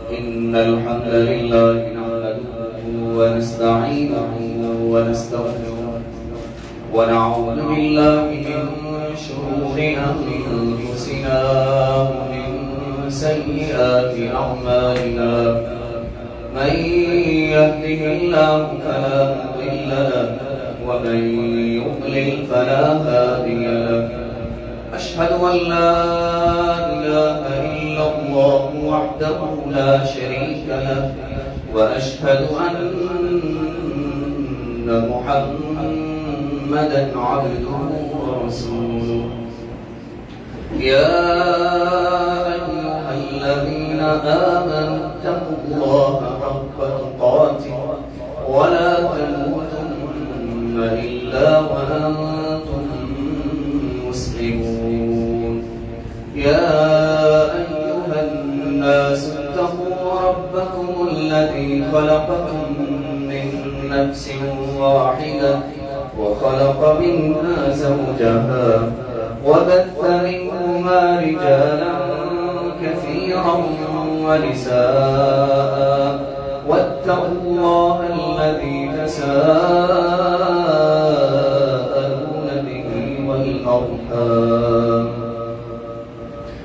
إن الحمد لله نحمده ونستعينه ونستغفره ونعوذ بالله من شرور أنفسنا ومن سيئات أعمالنا من يهده الله فلا مضل له ومن يضلل فلا هادي له أشهد أن لا إله إلا الله وحده لا شريك له وأشهد أن محمدا عبده ورسوله يا أيها الذين آمنوا اتقوا الله حق تقاته ولا تموتن إلا وأنتم مسلمون يا أيها الناس اتقوا ربكم الذي خلقكم من نفس واحدة وخلق منها زوجها وبث منهما رجالا كثيرا ونساء واتقوا الله الذي تساءلون به والأرحام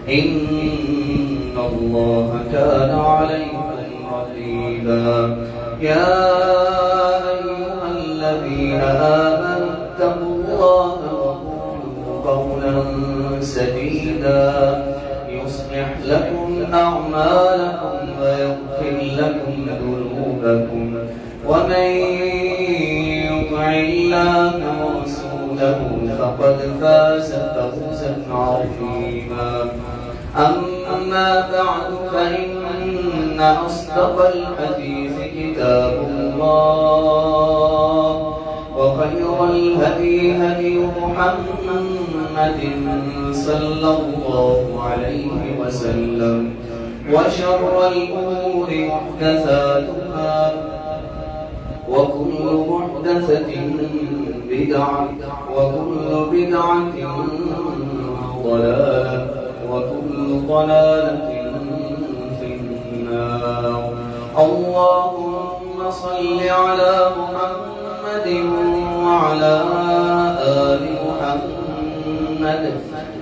إن الله كان عليكم رقيبا يا أيها الذين آمنوا اتقوا الله وقولوا قولا سديدا يصلح لكم أعمالكم ويغفر لكم ذنوبكم ومن يطع الله ورسوله فقد فاز فوزا عظيما أما بعد فإن أصدق الحديث كتاب الله وخير الهدي هدي محمد صلى الله عليه وسلم وشر الأمور محدثاتها وكل محدثة بدعة وكل بدعة ضلالة وكل ضلالة في النار اللهم صل على محمد وعلى آل محمد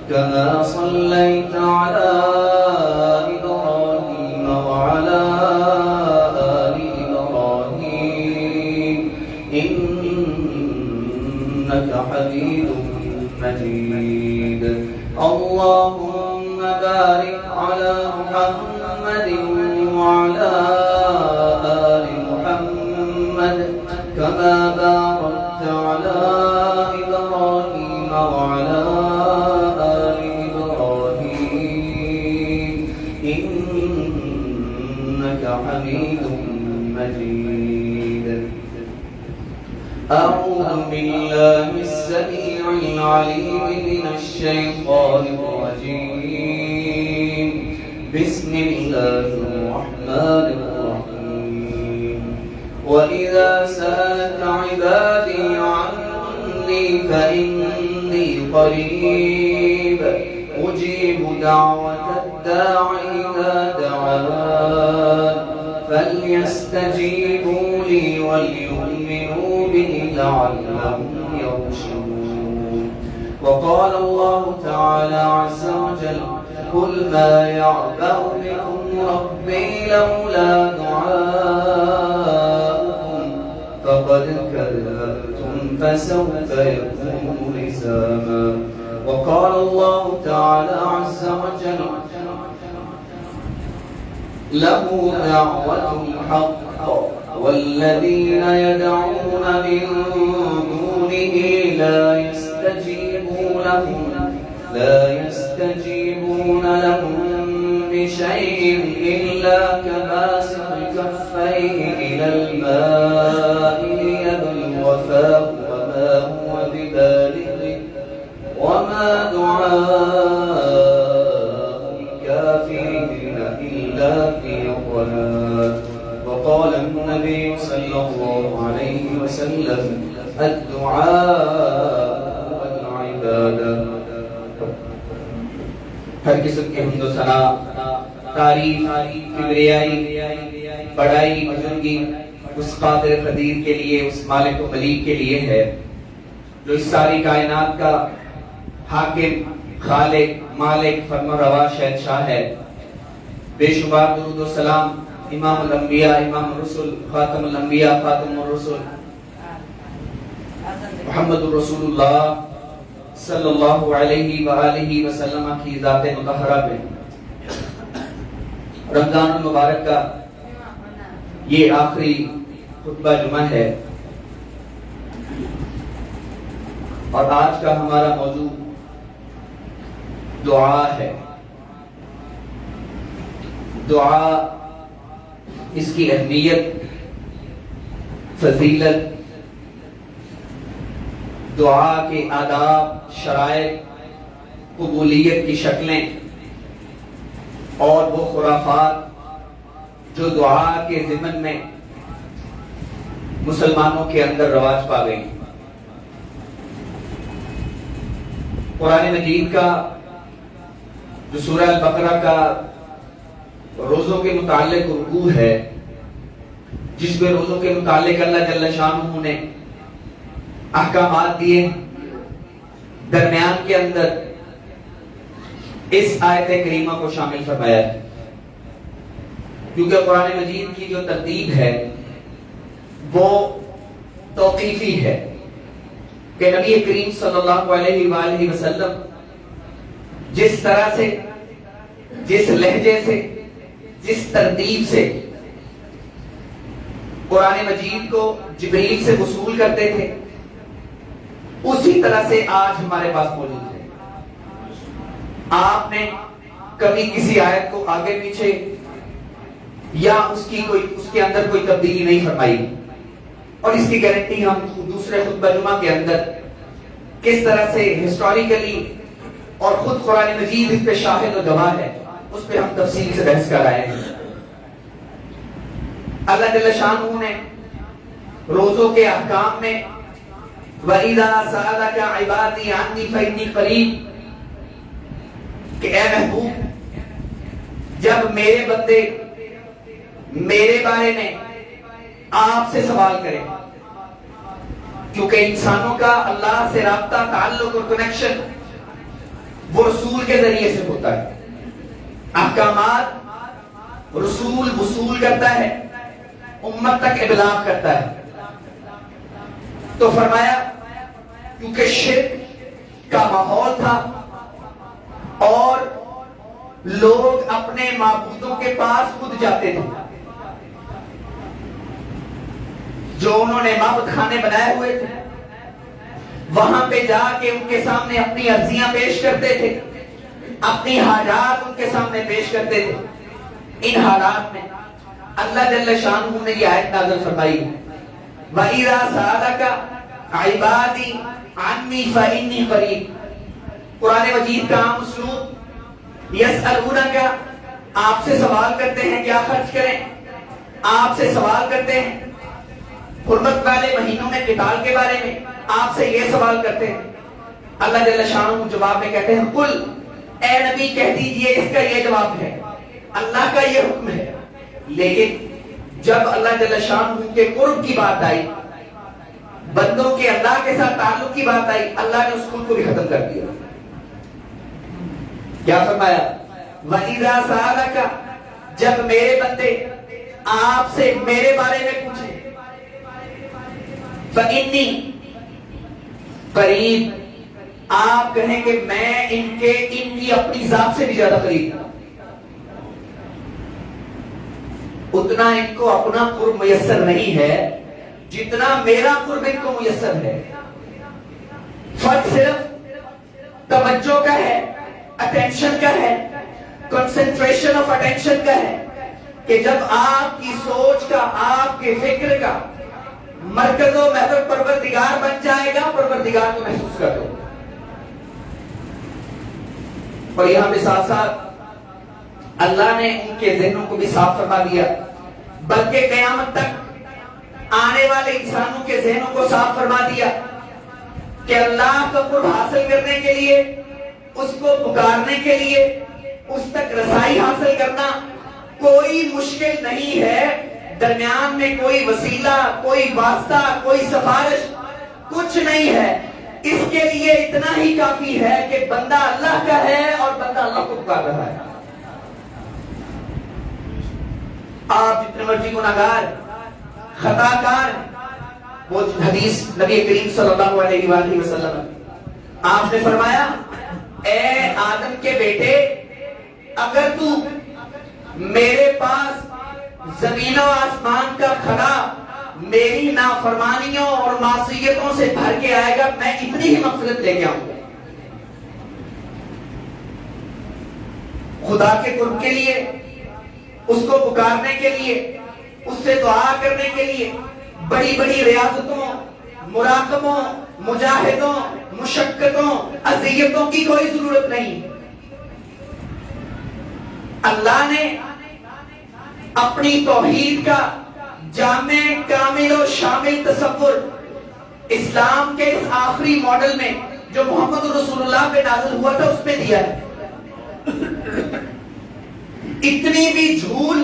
كما صليت على إبراهيم وعلى آل إبراهيم إنك حميد مجيد اللهم بارك على محمد وعلى آل محمد كما باركت على إبراهيم وعلى آل إبراهيم إنك حميد مجيد أعوذ بالله السميع العليم من الشيطان الرجيم بسم الله الرحمن الرحيم وإذا سألك عبادي عني فإني قريب أجيب دعوة الداع إذا دعان فليستجيبوا لي وليؤمنوا به لعلهم يرشدون وقال الله تعالى عز وجل قل ما يعبأ بكم ربي لولا دعاؤكم فقد كذبتم فسوف يكون لزاما. وقال الله تعالى عز وجل له دعوة الحق والذين يدعون من دونه لا يستجيبون لهم بشيء إلا كباسط كفيه إلى الماء ليبلغ فاه وما هو ببالغه وما دعاء الكافرين إلا في ضلال. وقال النبي صلى الله عليه وسلم الدعاء والعبادة. ہر قسم کے حمد و ثنا، تعریف، کبریائی، بڑائی، بزرگی اس قادر قدیر کے لیے، اس مالک و ملیک کے لیے ہے جو اس ساری کائنات کا حاکم، خالق، مالک، فرمانروا، شہنشاہ ہے. بے شمار درود و سلام امام الانبیاء، امام الرسل، خاتم الانبیاء، خاتم الرسل محمد الرسول اللہ صلی اللہ علیہ وآلہ وسلم کی ذات مطہرہ پہ. رمضان المبارک کا یہ آخری خطبہ جمعہ ہے اور آج کا ہمارا موضوع دعا ہے. دعا، اس کی اہمیت، فضیلت، دعا کے آداب، شرائط، قبولیت کی شکلیں اور وہ خرافات جو دعا کے ضمن میں مسلمانوں کے اندر رواج پا گئی. قرآن مجید کا جو سورہ البقرہ کا روزوں کے متعلق رکوع ہے، جس میں روزوں کے متعلق اللہ جل شانہ نے احکامات دیے، درمیان کے اندر اس آیت کریمہ کو شامل فرمایا ہے. کیونکہ قرآن مجید کی جو ترتیب ہے وہ توقیفی ہے کہ نبی کریم صلی اللہ علیہ وآلہ وسلم جس طرح سے، جس لہجے سے، جس ترتیب سے قرآن مجید کو جبریل سے وصول کرتے تھے، اسی طرح سے آج ہمارے پاس موجود ہے. آپ نے کبھی کسی آیت کو آگے پیچھے یا اس کے اندر کوئی تبدیلی نہیں فرمائی. اور اس کی گارنٹی ہم دوسرے خطبہ جمعہ کے اندر کس طرح سے ہسٹوریکلی اور خود قرآن مجید اس پہ شاہد و گواہ ہے، اس پہ ہم تفصیل سے بحث کر رہے ہیں. اللہ جل شانہ نے روزوں کے احکام میں وَإِذَا سَأَلَكَ عِبَادِي عَنِّي فَإِنِّي قَرِيبٌ کہ اے محبوب، جب میرے بندے میرے بارے میں آپ سے سوال کریں، کیونکہ انسانوں کا اللہ سے رابطہ، تعلق اور کنیکشن وہ رسول کے ذریعے سے ہوتا ہے. احکامات رسول وصول کرتا ہے، امت تک ابلاغ کرتا ہے. تو فرمایا کیونکہ شرک کا ماحول تھا اور لوگ اپنے معبودوں کے پاس خود جاتے تھے، جو انہوں نے معبود خانے بنائے ہوئے تھے، وہاں پہ جا کے ان کے سامنے اپنی عرضیاں پیش کرتے تھے، اپنی حاجات ان کے سامنے پیش کرتے تھے. ان حالات میں اللہ جل شانہ نے یہ آیت نازل فرمائی وَإِذَا سَأَلَكَ عِبَادِي عَنِّي فَإِنِّي قَرِيبٌ. قرآن مجید کا عام اسلوب یسألونک، آپ سے سوال کرتے ہیں کیا خرچ کریں، آپ سے سوال کرتے ہیں حرمت والے مہینوں میں قتال کے بارے میں، آپ سے یہ سوال کرتے ہیں. اللہ جل شانہ جواب میں کہتے ہیں قل، اے نبی کہہ دیجئے اس کا یہ جواب ہے، اللہ کا یہ حکم ہے. لیکن جب اللہ جل شانہ کے قرب کی بات آئی، بندوں کے اللہ کے ساتھ تعلق کی بات آئی، اللہ نے اس کل کو بھی ختم کر دیا. کیا فرمایا؟ وَإِذَا سَأَلَكَ، جب میرے بندے آپ سے میرے بارے میں پوچھیں، فَإِنِّي، قریب، آپ کہیں کہ میں ان کی اپنی ذات سے بھی زیادہ قریب ہوں. اتنا ان کو اپنا قرب میسر نہیں ہے جتنا میرا قرب ان کو میسر ہے. فرق صرف توجہ کا ہے، اٹینشن کا ہے، کنسنٹریشن آف اٹینشن کا ہے کہ جب آپ کی سوچ کا، آپ کے فکر کا مرکز و محور پروردگار بن جائے گا، پروردگار کو محسوس کر دو. اور یہاں پہ ساتھ ساتھ اللہ نے ان کے ذہنوں کو بھی صاف فرما دیا، بلکہ قیامت تک آنے والے انسانوں کے ذہنوں کو صاف فرما دیا کہ اللہ کا قرب حاصل کرنے کے لیے، اس کو پکارنے کے لیے، اس تک رسائی حاصل کرنا کوئی مشکل نہیں ہے. درمیان میں کوئی وسیلہ، کوئی واسطہ، کوئی سفارش کچھ نہیں ہے. اس کے لیے اتنا ہی کافی ہے کہ بندہ اللہ کا ہے اور بندہ اللہ کو پکار رہا ہے. آپ جتنے مرضی گناہگار، خطا کار، وہ حدیث نبی کریم صلی اللہ علیہ وآلہ وسلم آپ نے فرمایا، اے آدم کے بیٹے، اگر تو میرے پاس زمین و آسمان کا کھلا میری نافرمانیوں اور معصیتوں سے بھر کے آئے گا، میں اتنی ہی مغفرت لے کے آؤں گا. خدا کے قرب کے لیے، اس کو پکارنے کے لیے، اس سے دعا کرنے کے لیے بڑی بڑی ریاضتوں، مراقبوں، مجاہدوں، مشقتوں، اذیتوں کی کوئی ضرورت نہیں. اللہ نے اپنی توحید کا جامع، کامل و شامل تصور اسلام کے اس آخری ماڈل میں جو محمد رسول اللہ پہ نازل ہوا تھا اس پہ دیا ہے. اتنی بھی جھول،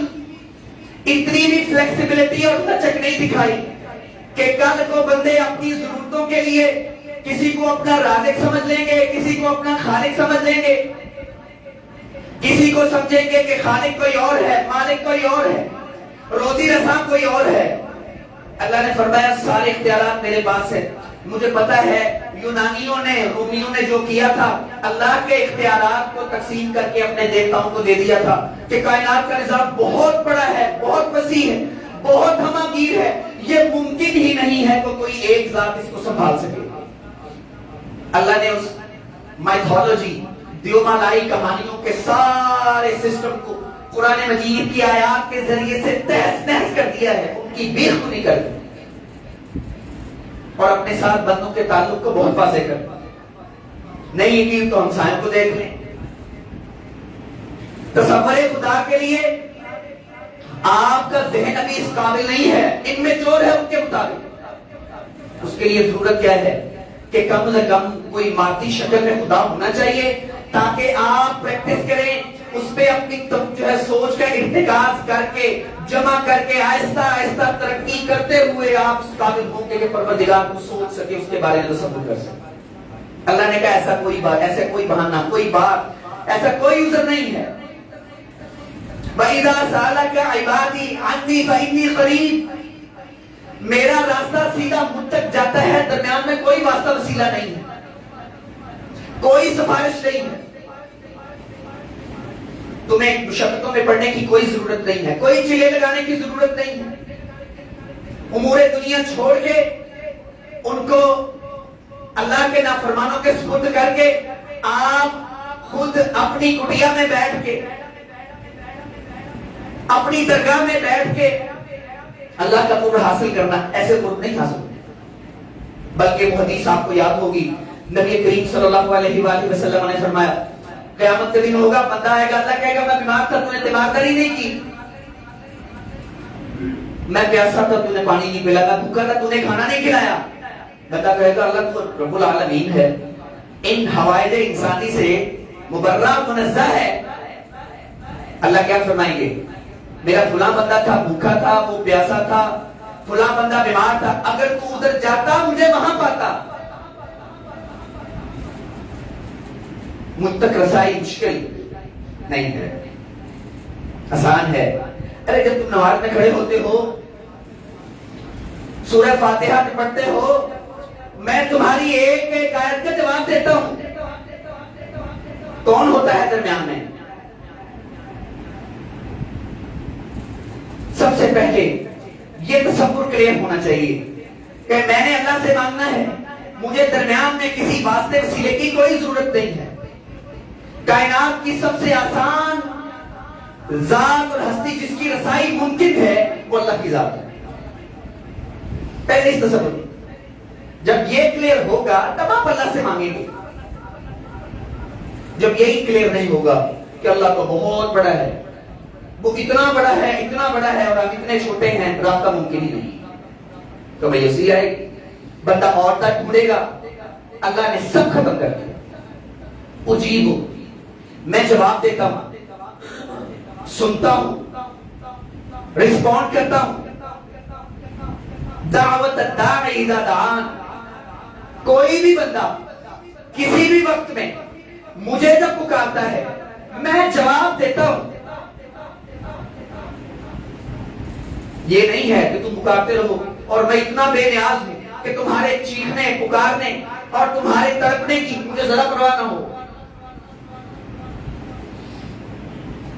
اتنی بھی فلیکسیبلٹی اور لچک نہیں دکھائی کہ کل کو بندے اپنی ضرورتوں کے لیے کسی کو اپنا رازق سمجھ لیں گے، کسی کو اپنا خالق سمجھ لیں گے، کسی کو سمجھیں گے کہ خالق کوئی اور ہے، مالک کوئی اور ہے، روزی رساں کوئی اور ہے. اللہ نے فرمایا سارے اختیارات میرے پاس ہیں. مجھے پتا ہے یونانیوں نے، رومیوں نے جو کیا تھا، اللہ کے اختیارات کو تقسیم کر کے اپنے دیوتاؤں کو دے دیا تھا کہ کائنات کا نظام بہت بڑا ہے، بہت وسیع ہے، بہت ہماگیر ہے، یہ ممکن ہی نہیں ہے کہ کوئی ایک ذات اس کو سنبھال سکے. اللہ نے اس مائتھولوجی، دیومالائی کہانیوں کے سارے سسٹم کو قرآن مجید کی آیات کے ذریعے سے تہس نہس کر دیا ہے، ان کی بیخ نہیں کر دی، اور اپنے ساتھ بندوں کے تعلق کو بہت واضح کر دیا. نہیں یقین تو ہم سائن کو دیکھ لیں. تصور خدا کے لیے آپ کا ذہن ابھی اس قابل نہیں ہے، ان میں چور ہے ان کے مطابق. اس کے لیے ضرورت کیا ہے کہ کم از کم کوئی مادی شکل میں خدا ہونا چاہیے تاکہ آپ پریکٹس کریں، اس پہ اپنی جو ہے سوچ کا ارتکاز کر کے، جمع کر کے، آہستہ آہستہ ترقی کرتے ہوئے آپ اس قابل ہوں گے کہ پروردگار کو سوچ سکے، اس کے بارے میں تصور کر سکے. اللہ نے کہا ایسا کوئی بات، ایسا کوئی بہانہ، کوئی بات، ایسا کوئی عذر نہیں ہے. وَإِذَا سَأَلَكَ عِبَادِي عَنِّي فَإِنِّي قَرِيبٌ، میرا راستہ سیدھا مجھ تک جاتا ہے، درمیان میں کوئی واسطہ وسیلہ نہیں ہے، کوئی سفارش نہیں ہے. تمہیں مشقتوں میں پڑنے کی کوئی ضرورت نہیں ہے، کوئی چلے لگانے کی ضرورت نہیں ہے. امور دنیا چھوڑ کے ان کو اللہ کے نافرمانوں کے سپرد کر کے آپ خود اپنی کٹیا میں بیٹھ کے، اپنی درگاہ میں بیٹھ کے اللہ کا قرب حاصل کرنا، ایسے قرب نہیں حاصل. بلکہ وہ حدیث آپ کو یاد ہوگی، نبی کریم صلی اللہ علیہ وآلہ وسلم نے فرمایا قیامت کے دن ہوگا، بندہ آئے گا، اللہ کہے گا میں بیمار تھا، تو نے تیمارداری نہیں کی، میں پیاسا تھا، تو نے پانی نہیں پلایا، بھوکا تھا، تو نے کھانا نہیں کھلایا. بندہ کہے گا اللہ تو رب العالمین ہے، ان حوائج انسانی سے مبرہ منزہ ہے. اللہ کیا فرمائیں گے؟ میرا فلاں بندہ تھا، بھوکا تھا، وہ پیاسا تھا، فلاں بندہ بیمار تھا، اگر تو ادھر جاتا مجھے وہاں پاتا۔ مجھ تک رسائی مشکل نہیں ہے، آسان ہے۔ ارے جب تم نماز میں کھڑے ہوتے ہو، سورہ فاتحہ پڑھتے ہو، میں تمہاری ایک ایک آیت کا جواب دیتا ہوں۔ کون ہوتا ہے درمیان میں؟ سب سے پہلے یہ تصور کلیئر ہونا چاہیے کہ میں نے اللہ سے مانگنا ہے، مجھے درمیان میں کسی واسطے وسیلے کی کوئی ضرورت نہیں ہے۔ کائنات کی سب سے آسان ذات اور ہستی جس کی رسائی ممکن ہے وہ اللہ کی ذات ہے۔ پہلے اس تصور، جب یہ کلیئر ہوگا تب آپ اللہ سے مانگیں گے۔ جب یہی کلیئر نہیں ہوگا کہ اللہ تو بہت بڑا ہے، وہ اتنا بڑا ہے اتنا بڑا ہے اور ہم اتنے چھوٹے ہیں، رابطہ ممکن ہی نہیں، تو مایوسی آئے گی، بندہ اور تک ڈھونڈے گا۔ اللہ نے سب ختم کر دیا۔ اجیب ہو، میں جواب دیتا ہوں، سنتا ہوں، رسپونڈ کرتا ہوں۔ دعوت الداعی اذا دعان، کوئی بھی بندہ کسی بھی وقت میں مجھے جب پکارتا ہے میں جواب دیتا ہوں۔ یہ نہیں ہے کہ تم پکارتے رہو اور میں اتنا بے نیاز ہوں کہ تمہارے چیخنے پکارنے اور تمہارے تڑپنے کی مجھے ذرا پرواہ نہ ہو،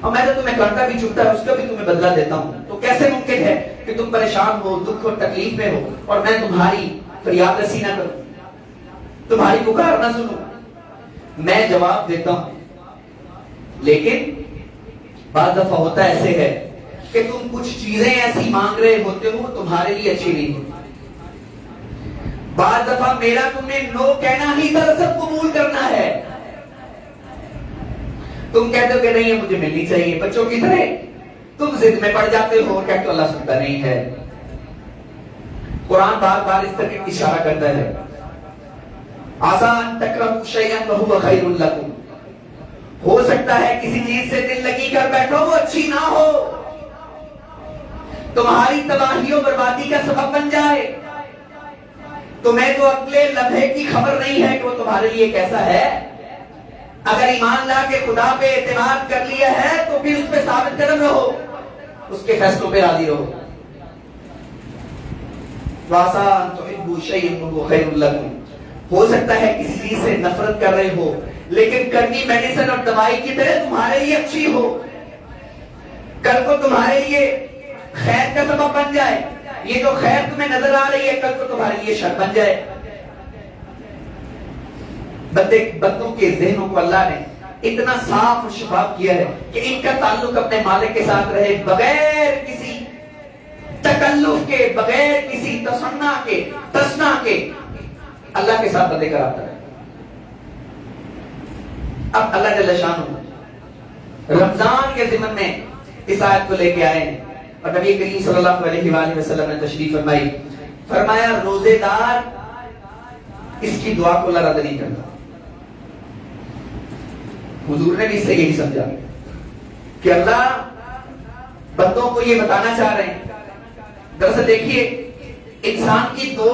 اور میں تو تمہیں کرتا بھی چکتا ہے اس کا بھی تمہیں بدلہ دیتا ہوں۔ تو کیسے ممکن ہے کہ تم پریشان ہو، دکھ اور تکلیف میں ہو اور میں تمہاری فریاد رسی نہ کروں، تمہاری پکار نہ سنوں؟ میں جواب دیتا ہوں، لیکن بعض دفعہ ہوتا ایسے ہے کہ تم کچھ چیزیں ایسی مانگ رہے ہوتے ہو تمہارے لیے اچھی نہیں ہوتی۔ بعض دفعہ میرا تمہیں نو کہنا ہی دراصل قبول کرنا ہے۔ تم کہتے ہو کہ نہیں یہ مجھے ملنی چاہیے، بچوں کی طرح تم ضد میں پڑ جاتے ہو، کہتے ہو اللہ سنتا نہیں ہے۔ قرآن بار بار اس طرح اشارہ کرتا ہے، آسان تکرہوا شیئا وہو خیر لکم، ہو سکتا ہے کسی چیز سے دل لگی کر بیٹھو وہ اچھی نہ ہو، تمہاری تباہی و بربادی کا سبب بن جائے۔ تمہیں تو اگلے لمحے کی خبر نہیں ہے کہ وہ تمہارے لیے کیسا ہے۔ اگر ایمان لا کے خدا پہ اعتماد کر لیا ہے تو پھر اس پہ ثابت قدم رہو، اس کے فیصلوں پہ راضی رہو۔ وَعَسَىٰ أَن تُحِبُّوا شَيْئًا وَهُوَ خَيْرٌ لَكُمْ، ہو سکتا ہے کسی چیز سے نفرت کر رہے ہو لیکن کرنی میڈیسن اور دوائی کی طرح تمہارے لیے اچھی ہو، کل کو تمہارے لیے خیر کا سبب بن جائے۔ یہ جو خیر تمہیں نظر آ رہی ہے کل کو تمہارے لیے شر بن جائے۔ بندوں کے ذہنوں کو اللہ نے اتنا صاف اور شفاف کیا ہے کہ ان کا تعلق اپنے مالک کے ساتھ رہے، بغیر کسی تکلف کے، بغیر کسی تصنع کے اللہ کے ساتھ بندے کا رابطہ ہے۔ اب اللہ جل شانہ رمضان کے ضمن میں اس آیت کو لے کے آئے ہیں اور نبی کریم صلی اللہ علیہ وآلہ وسلم نے تشریف فرمائی، فرمایا روزے دار اس کی دعا کو اللہ رد نہیں کرتا۔ حضور نے بھی اس سے یہی سمجھا کہ اللہ بندوں کو یہ بتانا چاہ رہے ہیں۔ دراصل دیکھیے انسان کی دو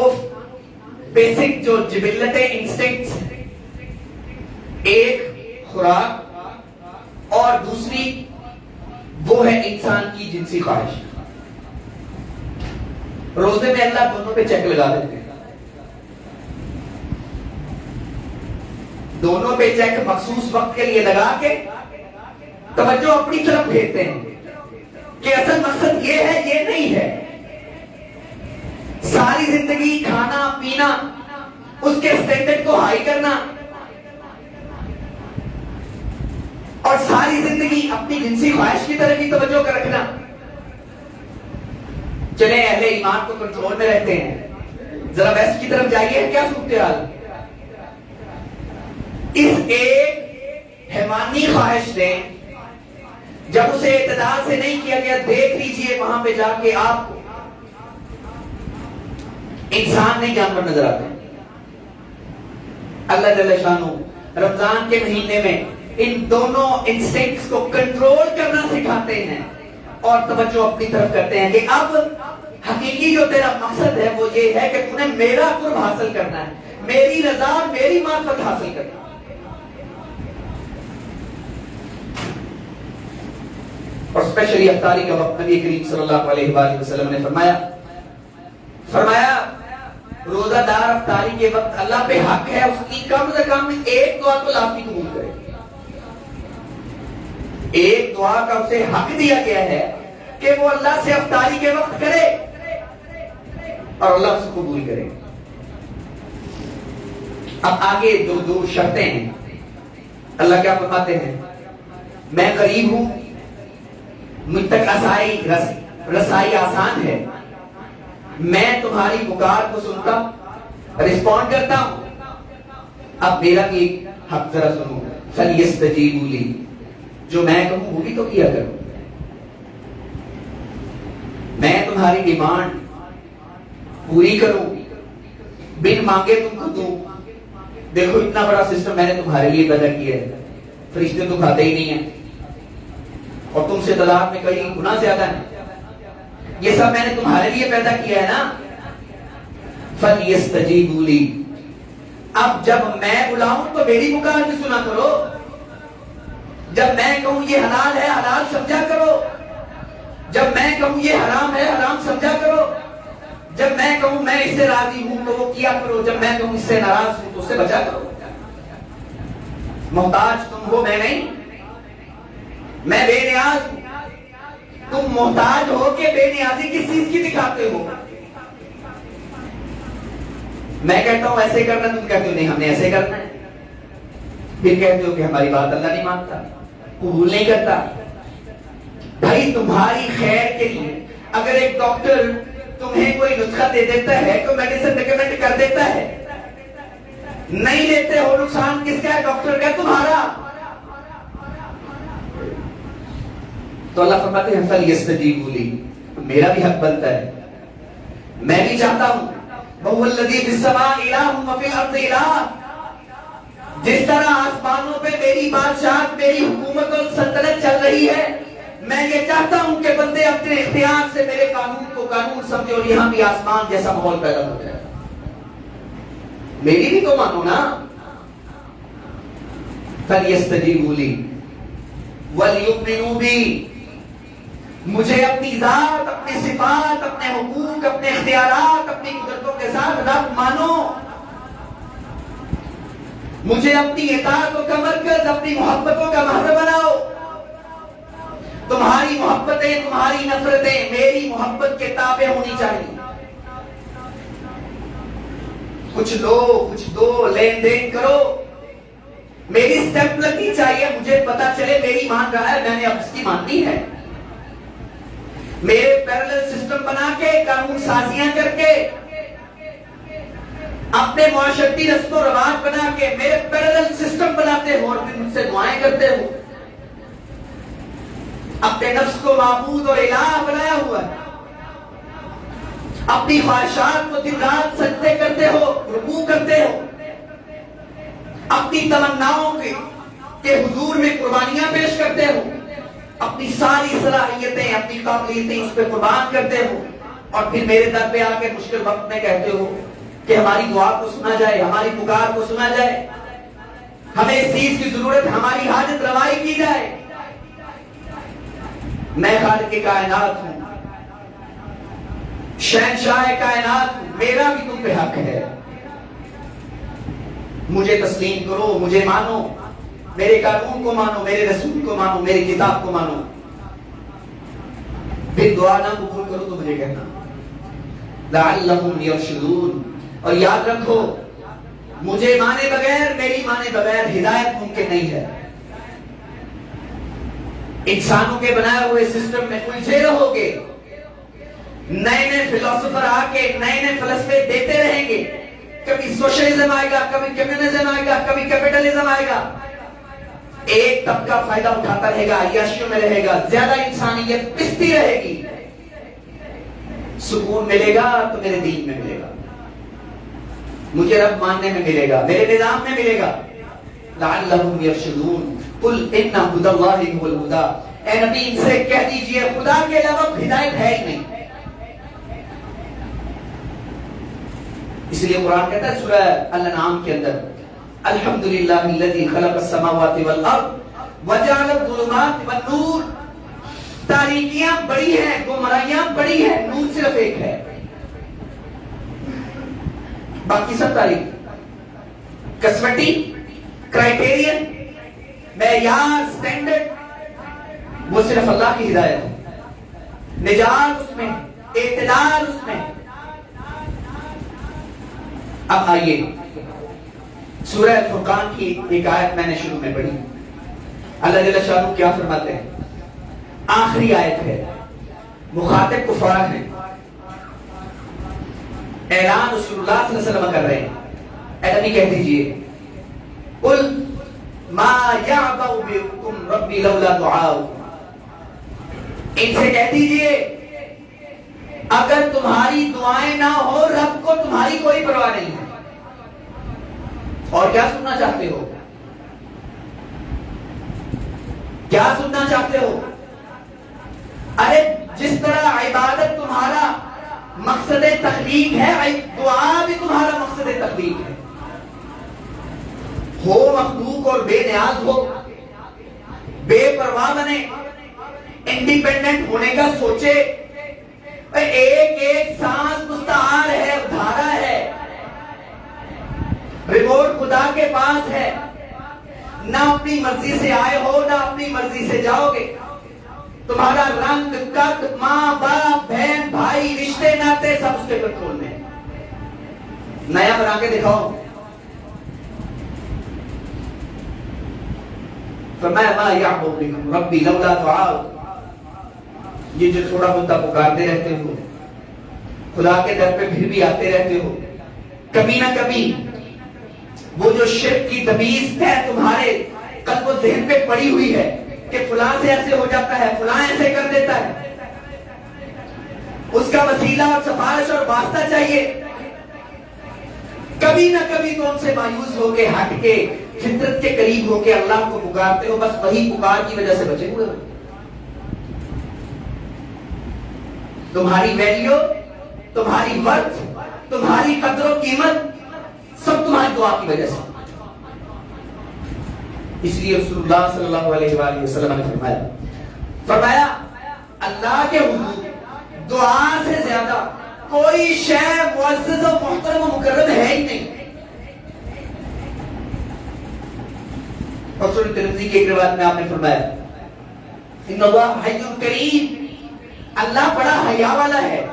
بیسک جو جبلتیں انسٹنکٹس، ایک خوراک اور دوسری وہ ہے انسان کی جنسی خواہش۔ روزے میں اللہ دونوں پہ چیک لگا دیتے ہیں، دونوں پہ چیک مخصوص وقت کے لیے لگا کے توجہ اپنی طرف پھیرتے ہیں کہ اصل مقصد یہ ہے یہ نہیں ہے۔ ساری زندگی کھانا پینا اس کے سٹینڈرڈ کو ہائی کرنا اور ساری زندگی اپنی جنسی خواہش کی طرف ہی توجہ کر رکھنا۔ چلے اہل ایمان کو کنٹرول میں رہتے ہیں، ذرا ویسٹ کی طرف جائیے، کیا صورتحال؟ اس ایک حیوانی خواہش نے جب اسے اعتدال سے نہیں کیا گیا، دیکھ لیجئے وہاں پہ جا کے آپ انسان نہیں جانور نظر آتے۔ اللہ جل شانہ رمضان کے مہینے میں ان دونوں انسٹنکٹس کو کنٹرول کرنا سکھاتے ہیں اور توجہ اپنی طرف کرتے ہیں کہ اب حقیقی جو تیرا مقصد ہے وہ یہ ہے کہ تو نے میرا قرب حاصل کرنا ہے, میری رضا, میری معرفت حاصل کرنا ہے. اور اسپیشلی افطاری کا وقت نبی کریم صلی اللہ علیہ وآلہ وسلم نے فرمایا روزہ دار افطاری کے وقت اللہ پہ حق ہے اس کی کم سے کم ایک دعا تو لازمی قبول کرے. ایک دعا کا اسے حق دیا گیا ہے کہ وہ اللہ سے افطاری کے وقت کرے اور اللہ اسے قبول کرے. اب آگے دو شرطیں ہیں. اللہ کیا فرماتے ہیں؟ میں قریب ہوں, مجھ تک رسائی آسان ہے, میں تمہاری پکار کو سنتا ہوں, رسپونڈ کرتا ہوں. اب میرا بھی حق ذرا سنو, فَلْيَسْتَجِيبُوا لِي, جو میں کہوں وہ بھی تو کیا کرو. میں تمہاری ڈیمانڈ پوری کروں, بن مانگے تم کو دوں. دیکھو اتنا بڑا سسٹم میں نے تمہارے لیے پیدا کیا ہے, فرشتے تو کھاتے ہی نہیں ہیں اور تم سے تعداد میں کئی گنا زیادہ ہیں. یہ سب میں نے تمہارے لیے پیدا کیا ہے نا. فَلْيَسْتَجِيبُوا لِي, اب جب میں بلاؤں تو میری پکار بھی سنا کرو. جب میں کہوں یہ حلال ہے حلال سمجھا کرو, جب میں کہوں یہ حرام ہے حرام سمجھا کرو, جب میں کہوں میں اس سے راضی ہوں تو وہ کیا کرو, جب میں کہوں اس سے ناراض ہوں تو اس سے بچا کرو. محتاج تم ہو, میں نہیں. میں بے نیاز ہوں, تم محتاج ہو کہ بے نیازی کس چیز کی دکھاتے ہو. میں کہتا ہوں ایسے کرنا, تم کہتے ہو نہیں ہم نے ایسے کرنا ہے. پھر کہتے ہو کہ ہماری بات اللہ نہیں مانتا, قبول نہیں کرتا. بھائی تمہاری خیر کے لیے اگر ایک ڈاکٹر تمہیں کوئی نسخہ دے دیتا ہے, کوئی میڈیسن ریکمینڈ کر دیتا ہے, نہیں لیتے ہو, نقصان کس کا ہے؟ ڈاکٹر کا, تمہارا. تو اللہ فرماتے ہیں فَلْيَسْتَجِيبُوا لِي, میرا بھی حق بنتا ہے, میں بھی چاہتا ہوں. وَهُوَ الَّذِي فِي السَّمَاءِ إِلَٰهٌ وَفِي الْأَرْضِ إِلَٰهٌ, جس طرح آسمانوں پہ میری بادشاہت, میری حکومت اور سلطنت چل رہی ہے, میں یہ چاہتا ہوں کہ بندے اپنے اختیار سے میرے قانون کو قانون سمجھے اور یہاں بھی آسمان جیسا ماحول پیدا ہو جائے. میری بھی تو مانو نا. فَلْيَسْتَجِيبُوا لِي وَلْيُؤْمِنُوا بِي, مجھے اپنی ذات, اپنی صفات, اپنے حقوق, اپنے اختیارات, اپنی قدرتوں کے ساتھ رب مانو. مجھے اپنی اطاعت و کمرکز, اپنی محبتوں کا مہر بناؤ. تمہاری محبتیں, تمہاری نفرتیں میری محبت کے تابع ہونی چاہیے. کچھ لو کچھ دو, لین دین کرو, میری سٹیپ لگنی چاہیے. مجھے پتا چلے میری مان رہا ہے, میں نے اب اس کی ماننی ہے. میرے پیرلل سسٹم بنا کے, قانون سازیاں کر کے, اپنے معاشرتی رسم و رواج بنا کے میرے پیرلل سسٹم بناتے ہو اور پھر مجھ سے دعائیں کرتے ہو. اپنے نفس کو معبود اور الہ بنایا ہوا ہے, اپنی خواہشات کو دن رات سجدے کرتے ہو, رکوع کرتے ہو, اپنی تمناؤں کے حضور میں قربانیاں پیش کرتے ہو, اپنی ساری صلاحیتیں, اپنی قابلیتیں اس پہ قربان کرتے ہو, اور پھر میرے در پہ آ کے مشکل وقت میں کہتے ہو کہ ہماری دعا کو سنا جائے, ہماری پکار کو سنا جائے, ہمیں اس چیز کی ضرورت, ہماری حاجت روائی کی جائے. میں خالق کائنات ہوں, شہنشاہ کائنات ہوں, میرا بھی تم پہ حق ہے. مجھے تسلیم کرو, مجھے مانو, میرے قانون کو مانو, میرے رسول کو مانو, میری کتاب کو مانو. پھر دعا نہ قبول کرو تو مجھے کہنا لعلہم یرشدون. اور یاد رکھو مجھے مانے بغیر, میری مانے بغیر ہدایت ممکن نہیں ہے. انسانوں کے بنائے ہوئے سسٹم میں الجھے رہو گے, نئے نئے فلسفر آ کے نئے نئے فلسفے دیتے رہیں گے. کبھی سوشلزم آئے گا, کبھی کمیونزم آئے گا, کبھی کیپٹلزم آئے گا. ایک طبقہ فائدہ اٹھاتا رہے گا, عیاشیوں میں رہے گا, زیادہ انسانیت پستی رہے گی. سکون ملے گا تو میرے دین میں ملے گا, مجھے رب ماننے میں ملے گا, میرے نظام میں ملے گا. لعلہم یرشدون. قل ان ھدی اللہ ھو الھدی. اے نبی ان سے کہہ دیجئے خدا کے علاوہ ہدایت ہے ہی نہیں. اس لیے قرآن کہتا ہے سورہ الانعام کے اندر الحمدللہ الذی خلق السماوات والارض وجعل الظلمات والنور. تاریکیاں بڑی ہیں، گمراہیاں بڑی ہیں، نور صرف ایک ہے، باقی سب تاریک. کسوٹی، کرائٹیرین، معیار، سٹینڈرڈ وہ صرف اللہ کی ہدایت ہے. نجات اس میں، اعتدال اس میں. اب آئیے سورہ فرقان کی ایک آیت میں نے شروع میں پڑھی. اللہ جل شانہ کیا فرماتے ہیں؟ آخری آیت ہے، مخاطب کفار ہیں، اعلان رسول اللہ صلی اللہ علیہ وسلم کر رہے ہیں. اے نبی کہہ دیجئے قل ما یعبأ بکم ربی لولا دعاؤ. ان سے کہہ دیجئے اگر تمہاری دعائیں نہ ہو رب کو تمہاری کوئی پرواہ نہیں ہے. اور کیا سننا چاہتے ہو؟ کیا سننا چاہتے ہو؟ ارے جس طرح عبادت تمہارا مقصد تخلیق ہے، دعا بھی تمہارا مقصد تخلیق ہے. ہو مخلوق اور بے نیاز ہو، بے پرواہ بنے، انڈیپینڈنٹ ہونے کا سوچے. ایک ایک سانس مستعار ہے، ادھارا ہے، ریموٹ خدا کے پاس ہے. نہ اپنی مرضی سے آئے ہو نہ اپنی مرضی سے جاؤ گے. تمہارا رنگ، قد، ماں باپ، بہن بھائی، رشتے ناتے سب اس کے کنٹرول میں. نیا بنا کے دکھاؤ. فرمایا ما یعبأ بکم ربی لولا دعاؤ. یہ جو تھوڑا بہت پکارتے رہتے ہو، خدا کے در پہ پھر بھی آتے رہتے ہو، کبھی نہ کبھی وہ جو شرک کی تمیز ہے تمہارے قلب و ذہن پہ پڑی ہوئی ہے کہ فلاں سے ایسے ہو جاتا ہے، فلاں ایسے کر دیتا ہے، اس کا وسیلہ اور سفارش اور واسطہ چاہیے. کبھی نہ کبھی تو ان سے مایوس ہو کے، ہٹ کے، فطرت کے قریب ہو کے اللہ کو پکارتے ہو. بس وہی پکار کی وجہ سے بچے ہوئے ہو. تمہاری ویلیو، تمہاری ورث، تمہاری قدر و قیمت سب تمہاری دعا کی وجہ سے. اس لیے رسول اللہ صلی اللہ علیہ وآلہ وسلم نے فرمایا اللہ کے حضور دعا سے زیادہ کوئی شے معزز و محترم و مکرم ہے ہی نہیں. اور سورۃ ترمذی کی ایک روایت میں آپ نے فرمایا ان اللہ حی کریم، اللہ بڑا حیا والا ہے.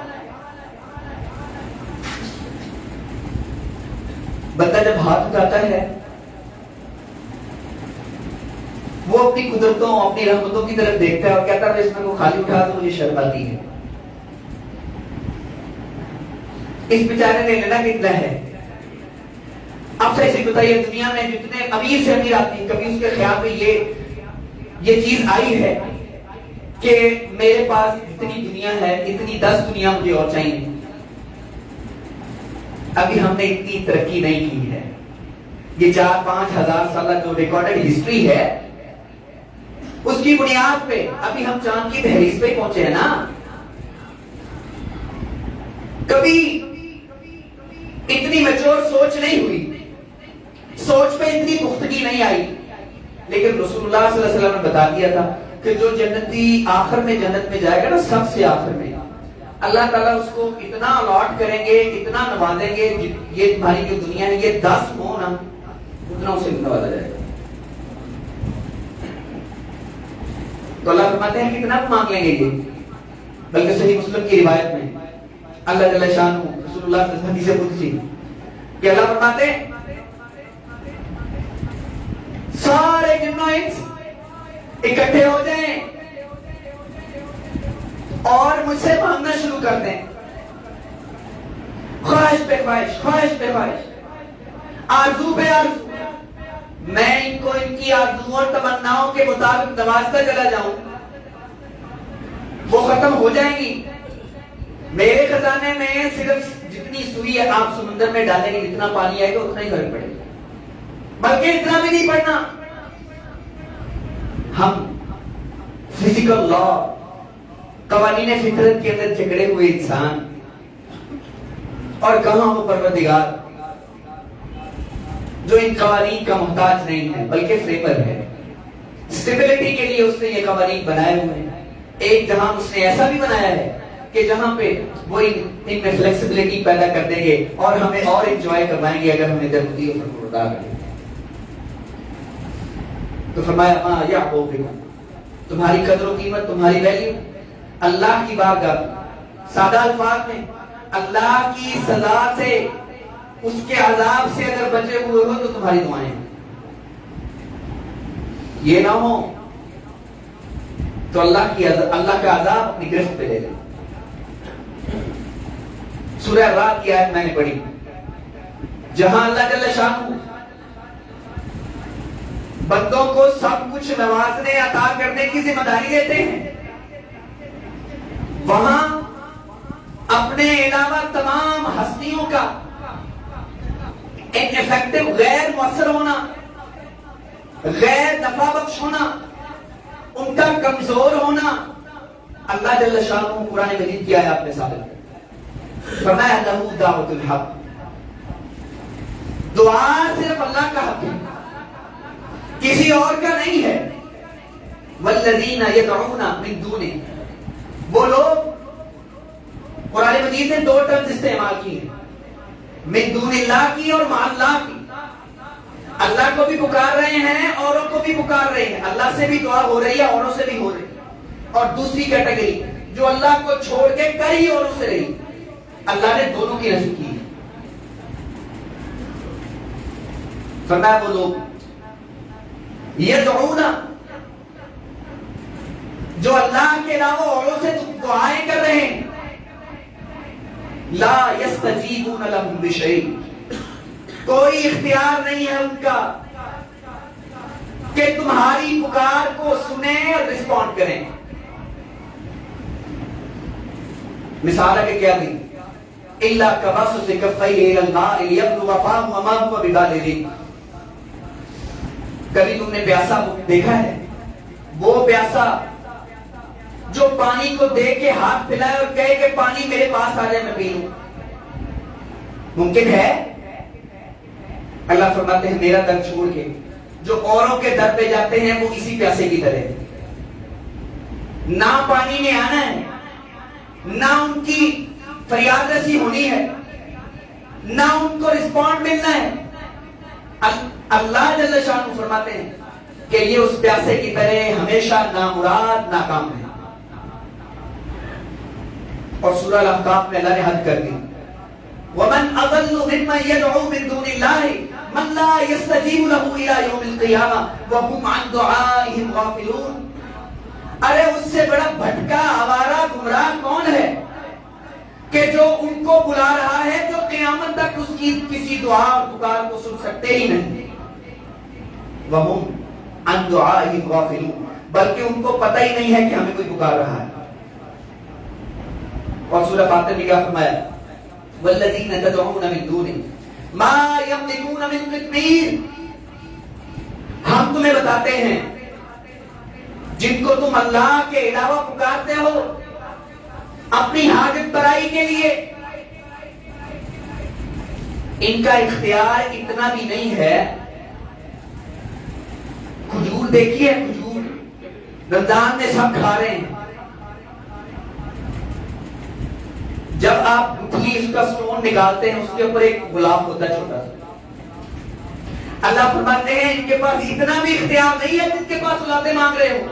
بندہ جب ہاتھ اٹھاتا ہے وہ اپنی قدرتوں، اپنی رحمتوں کی طرف دیکھتا ہے اور کہتا ہے اس میں کو خالی اٹھا تو مجھے شرم آتی ہے. اس بیچارے نے لینا کتنا ہے؟ اب سے ایسے بتائیے دنیا میں جتنے امیر سے امیر آتی ہیں کبھی اس کے خیال میں یہ چیز آئی ہے کہ میرے پاس اتنی دنیا ہے، اتنی 10 دنیا مجھے اور چاہیے. ابھی ہم نے اتنی ترقی نہیں کی ہے. یہ 4-5 ہزار سالہ جو ریکارڈڈ ہسٹری ہے اس کی بنیاد پہ ابھی ہم چاند کی دہلیز پہ پہنچے ہیں نا. کبھی اتنی میچور سوچ نہیں ہوئی، سوچ پہ اتنی پختگی نہیں آئی. لیکن رسول اللہ صلی اللہ علیہ وسلم نے بتا دیا تھا کہ جو جنتی آخر میں جنت میں جائے گا نا، سب سے آخر میں اللہ تعالیٰ اس کو اتنا الاٹ کریں گے، اتنا نوازیں گے. یہ تمہاری جو دنیا ہے یہ 10 ہو نا، اتنا اسے نوازا جائے گا. تو اللہ فرماتے ہیں کتنا مانگ لیں گے یہ. بلکہ صحیح مسلم کی روایت میں اللہ جل شانہ رسول اللہ صلی اللہ علیہ وسلم قدسی کہ اللہ فرماتے ہیں سارے جن و انس اکٹھے ہو جائیں اور مجھ سے مانگنا شروع کر دیں، خواہش پہ خواہش، خواہش پہ خواہش، آرزو پہ آرزو. میں ان کو ان کی آرزو اور تمناؤں کے مطابق نوازتا چلا جاؤں، وہ ختم ہو جائیں گی. میرے خزانے میں صرف جتنی سوئی ہے آپ سمندر میں ڈالیں گے، جتنا پانی آئے گا اتنا ہی فرق پڑے گا، بلکہ اتنا بھی نہیں پڑنا. ہم فزیکل لا، قوانین فطرت کے اندر جھگڑے ہوئے انسان اور کہاں وہ پروردگار جو ان قوانین کا محتاج نہیں ہے بلکہ فریمر ہے. اسٹیبلٹی کے لیے اس نے یہ قوانین بنائے ہوئے ہیں. ایک جہاں اس نے ایسا بھی بنایا ہے کہ جہاں پہ وہ ان میں فلیکسیبلٹی پیدا کر دیں گے اور ہمیں اور انجوائے کروائیں گے اگر ہمیں ضرورت ہے اور ادا کریں. تو فرمایا ما یعبو بکم، تمہاری قدر و قیمت، تمہاری ویلیو اللہ کی بارگاہ میں، سادہ الفاظ میں اللہ کی سزا سے، اس کے عذاب سے اگر بچے ہوئے ہو تو تمہاری دعائیں یہ نہ ہو تو اللہ کا عذاب اپنی گرفت پہ لے لے. سورہ رات کی آیت میں نے پڑھی جہاں اللہ جل شانہ بندوں کو سب کچھ نوازنے عطا کرنے کی ذمہ داری دیتے ہیں، وہاں اپنے علاوہ تمام ہستیوں کا انفیکٹو، غیر مؤثر ہونا، غیر نفع بخش ہونا، ان کا کمزور ہونا اللہ جل شانہ قرآن مجید کی آیات میں ثابت ہے. فرمایا لہو دعوت الحق، دعا صرف اللہ کا حق ہے، کسی اور کا نہیں ہے. والذین یدعون من دونہ، وہ لوگ، قرآن مجید نے دو ٹرمز استعمال کی ہیں، من دون اللہ کی اور مع اللہ کی. اللہ کو بھی پکار رہے ہیں، اوروں کو بھی پکار رہے ہیں. اللہ سے بھی دعا ہو رہی ہے، اوروں سے بھی ہو رہی ہے. اور دوسری کیٹیگری جو اللہ کو چھوڑ کے کئی اوروں سے رہی، اللہ نے دونوں کی نفی کی ہے. فرمایا وہ لوگ یدعون، جو اللہ کے علاوہ اوروں سے دعائیں کر رہے ہیں، لا یستجیبون لهم بشیء، کوئی اختیار نہیں ہے ان کا کہ تمہاری پکار کو سنیں اور رسپونڈ کریں. مثال ہے کہ کیا دی الا کباسط کفیہ الی الماء لیبلغ فاہ وما هو ببالغہ. کبھی تم نے پیاسا دیکھا ہے؟ وہ پیاسا جو پانی کو دیکھ کے ہاتھ پھیلائے اور کہے کہ پانی میرے پاس آ جائے میں پی لوں، ممکن ہے؟ اللہ فرماتے ہیں میرا در چھوڑ کے جو اوروں کے در پہ جاتے ہیں وہ اسی پیاسے کی طرح، نہ پانی میں آنا ہے، نہ ان کی فریاد رسی ہونی ہے، نہ ان کو رسپونڈ ملنا ہے. اللہ جل شانہ فرماتے ہیں کہ یہ اس پیاسے کی طرح ہمیشہ نامراد ناکام ہے. اور سورہ الاحقاف میں اللہ نے حد کر دی وَمَنْ أَضَلُّ مِمَّنْ يَدْعُو مِن دُونِ اللَّهِ مَنْ لَا يَسْتَجِيبُ لَهُ إِلَى يَوْمِ الْقِيَامَةِ وَهُمْ عَنْ دُعَائِهِمْ غَافِلُونَ. ارے اس سے بڑا بھٹکا آوارہ گمراہ کون ہے کہ جو ان کو بلا رہا ہے، جو قیامت تک اس کی کسی دعا اور پکار کو سن سکتے ہی نہیں. وَهُمْ عَنْ دُعَائِهِمْ غَافِلُونَ، بلکہ ان کو پتہ ہی نہیں ہے کہ ہمیں کوئی پکار رہا ہے. اور سورہ فاتر میں کیا فرمایا والذین تدعون من دونہ ما یملکون من قطمیر. ہم تمہیں بتاتے ہیں جن کو تم اللہ کے علاوہ پکارتے ہو اپنی حاجت برائی کے لیے، ان کا اختیار اتنا بھی نہیں ہے. کھجور دیکھیے، کھجور رمضان میں سب کھا رہے ہیں، جب آپ گٹھلی اس کا سٹون نکالتے ہیں اس کے اوپر ایک گلاب ہوتا ہے چھوٹا سا. اللہ فرماتے ہیں ان کے پاس اتنا بھی اختیار نہیں ہے جن کے پاس اولادیں مانگ رہے ہو،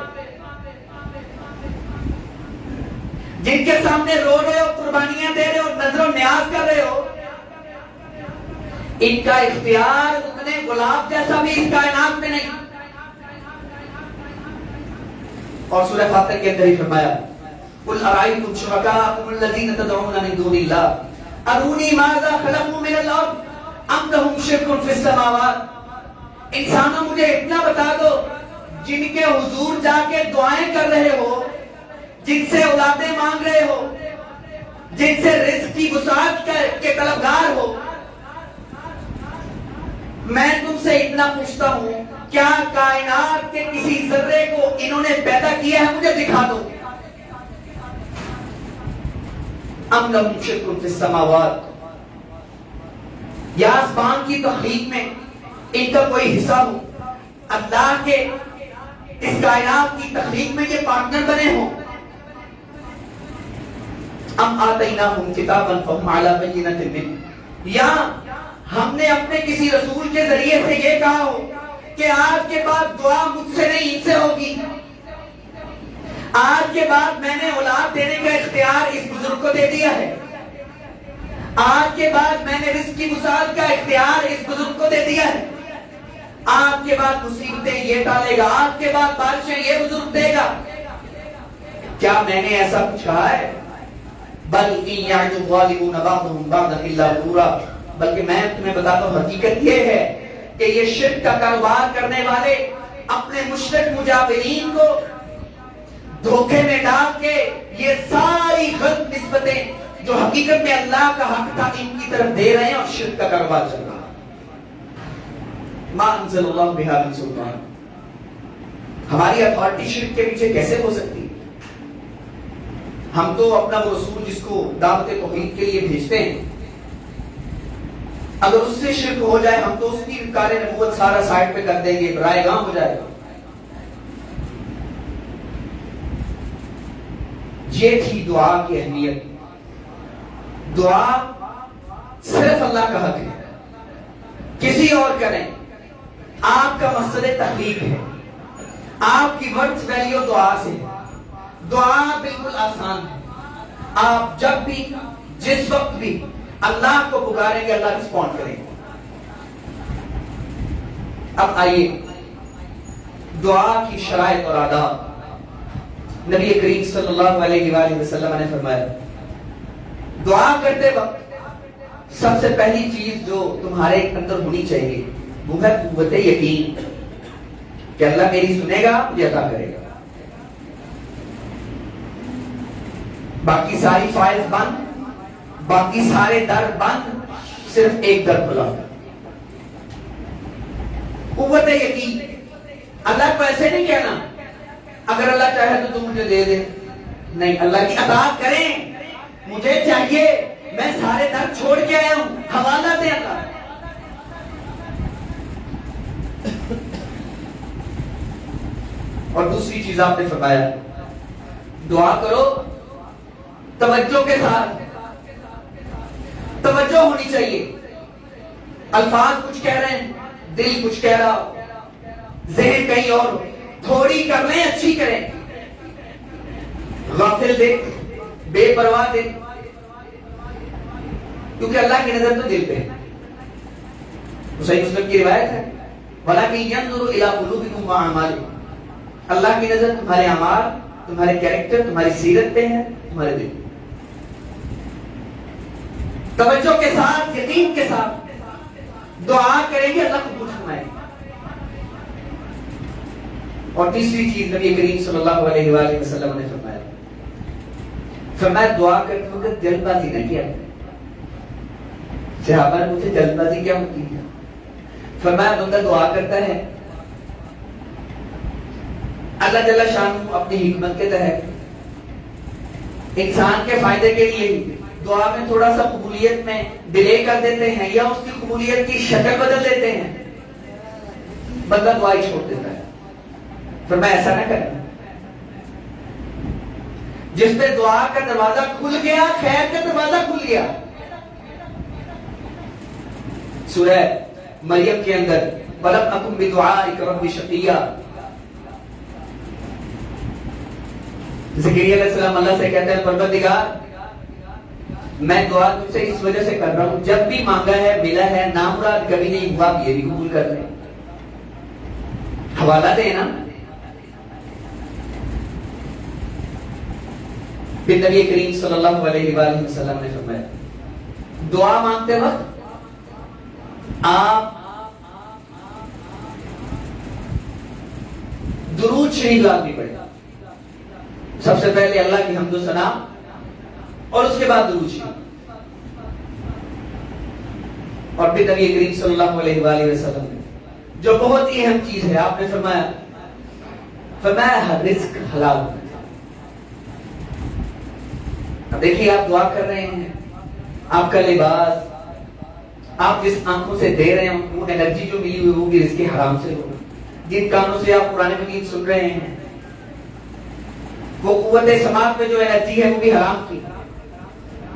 جن کے سامنے رو رہے ہو، قربانیاں دے رہے ہو، نظر و نیاز کر رہے ہو. ان کا اختیار اتنے گلاب جیسا بھی اس کائنات میں نہیں. اور سورہ فاتر کے اندر ہی فرمایا قل ارائیتم شرکاءکم الذین تدعون من دون اللہ ارونی ماذا خلقوا من الارض ام لہم شرک فی السماوات. انسانوں مجھے اتنا بتا دو جن کے حضور جا کے دعائیں کر رہے ہو، جن سے اولادیں مانگ رہے ہو، جن سے رزق کی وسعت کے طلبگار ہو، میں تم سے اتنا پوچھتا ہوں کیا کائنات کے کسی ذرے کو انہوں نے پیدا کیا ہے؟ مجھے دکھا دو. ام لہم شرک فی السماوات، یا آسمان کی تخلیق میں ان کا کوئی حصہ ہو، اللہ کے اس کائنات کی تخلیق میں یہ پارٹنر بنے ہوں. ام آتیناہم کتابا فہم علی بینۃ منہ، یا ہم نے اپنے کسی رسول کے ذریعے سے یہ کہا ہو کہ آج کے بعد دعا مجھ سے نہیں ان سے ہوگی، آج کے بعد میں نے اولاد دینے کا اختیار اس بزرگ کو دے دیا ہے، آج کے بعد میں نے رزق کی وسعت کا اختیار اس بزرگ کو دے دیا ہے، آج کے بعد مصیبتیں یہ ٹالے گا، آج کے بعد بارشیں یہ بزرگ دے گا. کیا میں نے ایسا کچھ کہا ہے؟ بل ان یعد الظالمون بعضهم بعضا الا غرورا، بلکہ میں تمہیں بتاتا ہوں حقیقت یہ ہے کہ یہ شرک کا کاروبار کرنے والے اپنے مشرک مجاورین کو دھوکے میں ڈال کے یہ ساری غلط نسبتیں جو حقیقت میں اللہ کا حق تھا ان کی طرف دے رہے ہیں، اور شرک کا کاروبار چل رہا ہے. ما انزل اللہ بہا من سلطان، ہماری اتھارٹی شرک کے پیچھے کیسے ہو سکتی؟ ہم تو اپنا وہ رسول جس کو دعوت توحید کے لیے بھیجتے ہیں، اگر اس سے شرک ہو جائے ہم تو اس کی کار نبوت سارا سائڈ پہ کر دیں گے، برائے گاہ ہو جائے گا. یہ تھی دعا کی اہمیت. دعا صرف اللہ کا حق ہے، کسی اور کریں. آپ کا مقصد تخلیق ہے، آپ کی ورتھ ویلیو دعا سے. دعا بالکل آسان ہے، آپ جب بھی جس وقت بھی اللہ کو پکاریں گے اللہ رسپونڈ کریں گے. اب آئیے دعا کی شرائط اور آداب. نبی کریم صلی اللہ علیہ وآلہ وسلم نے فرمایا دعا کرتے وقت سب سے پہلی چیز جو تمہارے اندر ہونی چاہیے وہ ہے قوت یقین کہ اللہ میری سنے گا، مجھے عطا کرے گا. باقی ساری فائلز بند، باقی سارے در بند، صرف ایک در کھلا. قوت یقین. اللہ کو ایسے نہیں کہنا اگر اللہ چاہے تو تم مجھے دے دے، نہیں، اللہ کی عطا کریں، مجھے چاہیے، میں سارے در چھوڑ کے آیا ہوں، حوالہ دے اللہ. اور دوسری چیز آپ نے فرمایا دعا کرو توجہ کے ساتھ. توجہ ہونی چاہیے. الفاظ کچھ کہہ رہے ہیں، دل کچھ کہہ رہا، ذہن کہیں اور. تھوڑی کر لیں، اچھی کریں. غافل دے، بے پرواہ دے، کیونکہ اللہ کی نظر تو دل پہ ہے. صحیح مسلم کی روایت ہے وَلَكِنْ يَنْظُرُ إِلَىٰ قُلُوبِكُمْ وَأَعْمَالِكُمْ، اللہ کی نظر تمہارے اعمال، تمہارے کیریکٹر، تمہاری سیرت پہ ہے، تمہارے دل. توجہ کے ساتھ، یقین کے ساتھ دعا کریں گے اللہ قبول فرمائے. اور تیسری چیز نبی کریم صلی اللہ علیہ وآلہ وسلم نے فرمایا دعا کرتے وقت جلد بازی نہ کیا. صحابہ نے پوچھا جلد بازی کیا ہوتی ہے؟ فرمایا بندہ دعا کرتا ہے، اللہ جل شانہ اپنی حکمت کے تحت انسان کے فائدے کے لیے ہی دعا میں تھوڑا سا قبولیت میں ڈیلے کر دیتے ہیں یا اس کی قبولیت کی شکل بدل دیتے ہیں، بندہ دعا ہی چھوڑ دیتا ہے. فرمایا ایسا نہ کرنا. جس پہ دعا کا دروازہ کھل گیا، خیر کا دروازہ کھل گیا. سورہ مریم کے اندر وَلَمْ أَكُنْ بِدُعَائِكَ رَبِّ شَقِيًّا، زکریا علیہ السلام اللہ سے کہتے ہیں پروردگار میں دعا تجھ سے اس وجہ سے کر رہا ہوں، جب بھی مانگا ہے ملا ہے، نامراد کبھی نہیں ہوا، یہ بھی قبول کر رہے ہیں. حوالہ دے نا. پھر نبی کریم صلی اللہ علیہ وآلہ وسلم نے فرمایا دعا مانگتے وقت آپ درود شریف لازمی پڑھیں. سب سے پہلے اللہ کی حمد و ثنا اور اس کے بعد درود شریف. اور پھر نبی کریم صلی اللہ علیہ وآلہ وسلم نے جو بہت ہی اہم چیز ہے آپ نے فرمایا رزق حلال. اب دیکھیے آپ دعا کر رہے ہیں، آپ کا لباس، آپ جس آنکھوں سے دے رہے ہیں وہ انرجی جو ملی ہوئی وہ بھی رزق حرام سے ہو. جن کانوں سے آپ قرآن مجید سن رہے ہیں وہ قوت سماعت میں جو انرجی ہے وہ بھی حرام کی.